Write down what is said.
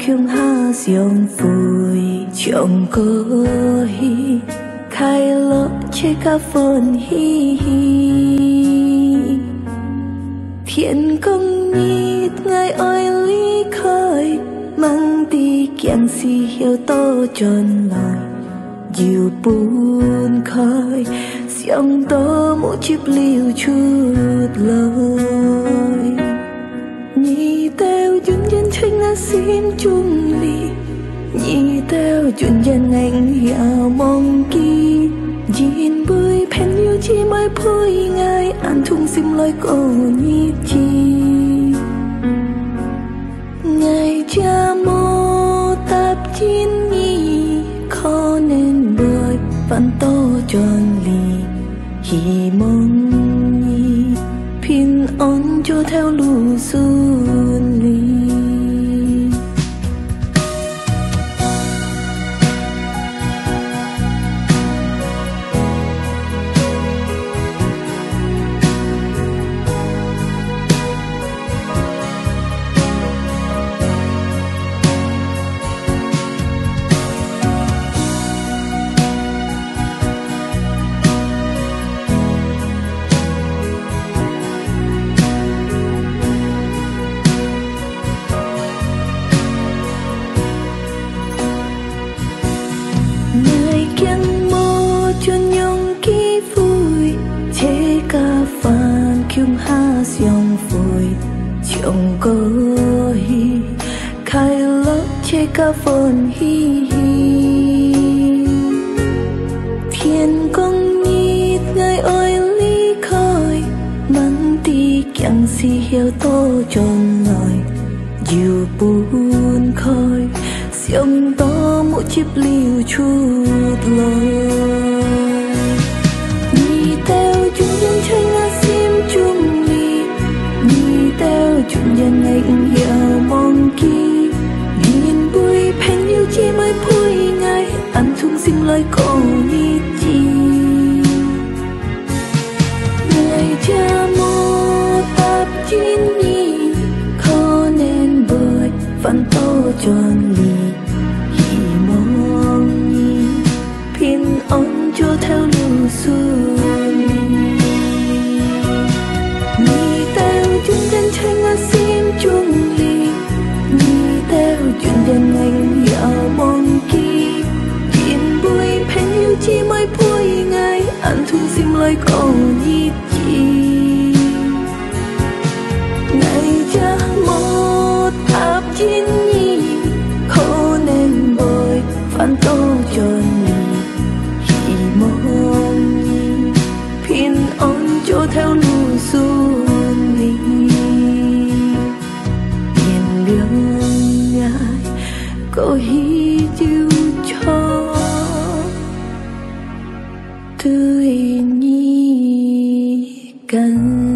kyung ha xiong vui chồng côi khai lọ che ca phồn hi thiện công nhít ngay oi lý khơi mang đi kiang si hiểu to tròn lời dịu buồn khơi xiong to mỗi chiếc liều chút lời nhị teo duyên nhân tranh na xin chung ly nhị teo duyên nhân anh hiểu mong kỳ nhìn bơi pen yêu chi mai phơi ngay ăn thung sim loi cô nhị chi ngày cha mô tạp chín nhị khó nên bơi vẫn to tròn lì hi mong nhị pin on cho theo lũ xuân ly kyung ha xiong vui chồng côi khai lọ che ca phồn hi thiên công nhít ngay oi lý khơi mang ti kiang si hiểu to tròn lời dịu buồn khơi xiong to mỗi chiếc liều chút lời nhị teo chung nhân tranh chung ly nhị teo chung nhân anh hiểu mong kỳ nhìn bụi pen yêu chi mới phơi ngay ăn chung sinh lời cô nhị chi ngày cha mô tạp chín nhị khó nên bơi vẫn to tròn lì hi mong nhị pin on cho theo lưu xuân nhân anh hiểu mong kỳ nhìn bụi pen yêu chi mới phơi ngay ăn thung sim lời cô nhị chi ngày cha mô tạp chín nhị khó nên bơi phản tô tròn lì hi mong nhị pin on cho theo lũ xuân ly hiền lương có hi chiêu cho tươi nhi cần